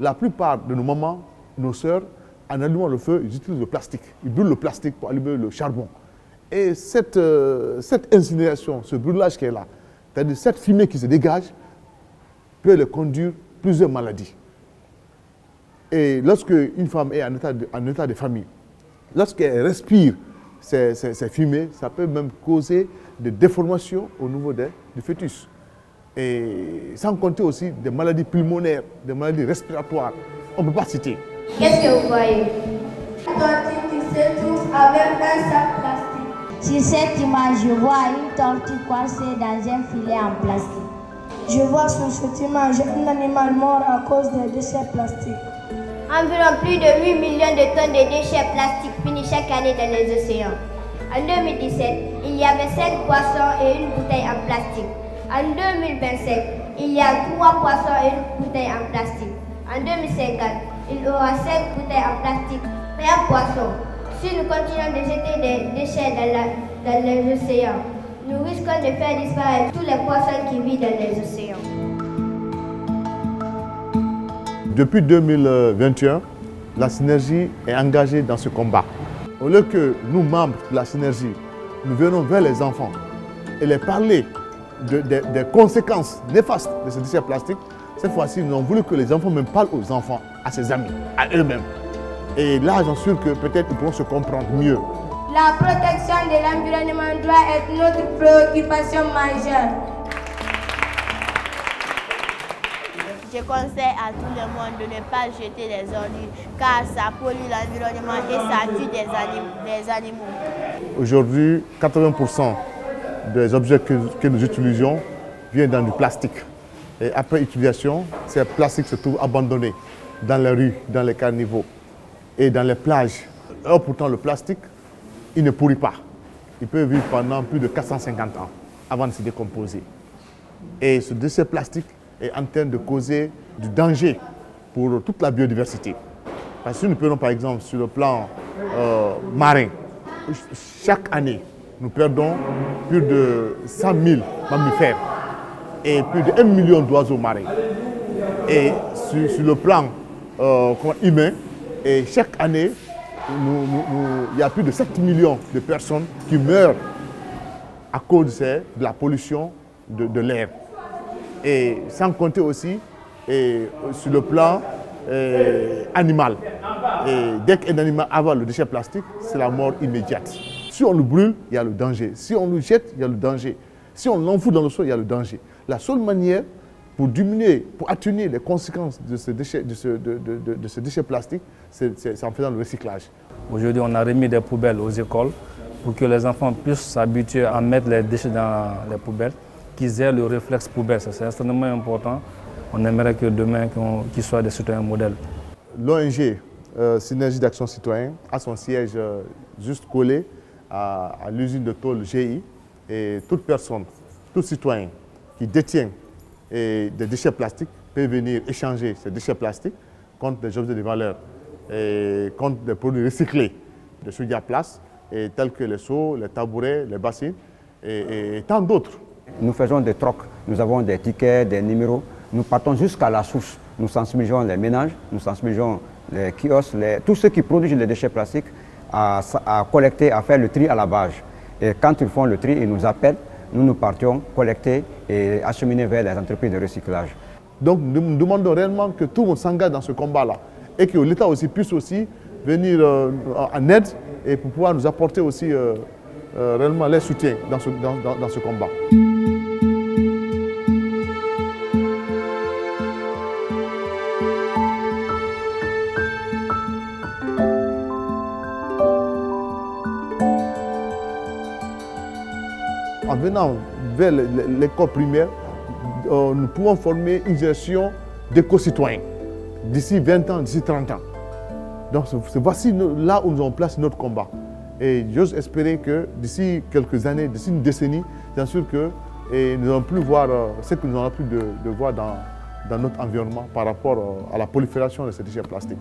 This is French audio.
la plupart de nos mamans, nos sœurs, en allumant le feu, ils utilisent le plastique. Ils brûlent le plastique pour allumer le charbon. Et cette incinération, ce brûlage qui est là, c'est-à-dire cette fumée qui se dégage, peut les conduire plusieurs maladies. Et lorsque une femme est en état de famille, lorsqu'elle respire ces fumées, ça peut même causer des déformations au niveau du fœtus. Et sans compter aussi des maladies pulmonaires, des maladies respiratoires. On ne peut pas citer. Qu'est-ce que vous voyez? Un tortue qui se trouve avec un sac plastique. Sur cette image, je vois une tortue coincée dans un filet en plastique. Je vois sur cette image un animal mort à cause des déchets plastiques. Environ plus de 8 millions de tonnes de déchets plastiques finissent chaque année dans les océans. En 2017, il y avait 5 poissons et une bouteille en plastique. En 2025, il y a 3 poissons et une bouteille en plastique. En 2050, il y aura 5 bouteilles en plastique et un poisson. Si nous continuons de jeter des déchets dans les océans, nous risquons de faire disparaître tous les poissons qui vivent dans les océans. Depuis 2021, la Synergie est engagée dans ce combat. Au lieu que nous, membres de la Synergie, nous venons vers les enfants et les parler des conséquences néfastes de ces déchets plastiques, cette fois-ci, nous avons voulu que les enfants même parlent aux enfants, à ses amis, à eux-mêmes. Et là, j'en suis sûr que peut-être ils pourront se comprendre mieux. La protection de l'environnement doit être notre préoccupation majeure. Je conseille à tout le monde de ne pas jeter les ordures car ça pollue l'environnement et ça tue des animaux. Aujourd'hui, 80% des objets que nous utilisons viennent dans du plastique. Et après utilisation, ces plastiques se trouvent abandonnés dans les rues, dans les caniveaux et dans les plages. Or, pourtant, le plastique, il ne pourrit pas. Il peut vivre pendant plus de 450 ans avant de se décomposer. Et ce déchet plastique est en train de causer du danger pour toute la biodiversité. Parce que si nous prenons par exemple sur le plan marin, chaque année, nous perdons plus de 100 000 mammifères et plus de 1 million d'oiseaux marins. Et sur le plan humain, et chaque année, il y a plus de 7 millions de personnes qui meurent à cause de la pollution de l'air. Et sans compter aussi sur le plan animal. Et dès qu'un animal avale le déchet plastique, c'est la mort immédiate. Si on le brûle, il y a le danger. Si on le jette, il y a le danger. Si on l'enfoue dans le sol, il y a le danger. La seule manière pour diminuer, pour atténuer les conséquences de ce déchet plastique, c'est en faisant le recyclage. Aujourd'hui, on a remis des poubelles aux écoles pour que les enfants puissent s'habituer à mettre les déchets dans les poubelles, qu'ils aient le réflexe poubelle. C'est extrêmement important. On aimerait que demain, qu'ils soient des citoyens modèles. L'ONG Synergie d'Action Citoyenne a son siège juste collé à l'usine de tôle GI. Et toute personne, tout citoyen qui détient des déchets plastiques peut venir échanger ces déchets plastiques contre des objets de valeur et contre des produits recyclés de ce place, tels que les seaux, les tabourets, les bassines et tant d'autres. Nous faisons des trocs, nous avons des tickets, des numéros. Nous partons jusqu'à la source. Nous sensibilisons les ménages, nous sensibilisons les kiosques, tous ceux qui produisent les déchets plastiques à collecter, à faire le tri à la base. Et quand ils font le tri, ils nous appellent, nous partions collecter et acheminer vers les entreprises de recyclage. Donc nous demandons réellement que tout le monde s'engage dans ce combat-là et que l'État aussi puisse aussi venir en aide et pour pouvoir nous apporter aussi réellement les soutiens dans ce combat. En venant vers l'école primaire, nous pouvons former une gestion d'éco-citoyens d'ici 20 ans, d'ici 30 ans. Donc voici là où nous avons placé notre combat. Et j'ose espérer que d'ici quelques années, d'ici une décennie, bien sûr que nous n'allons plus voir ce que nous n'avons plus de voir dans notre environnement par rapport à la prolifération de ces déchets plastiques.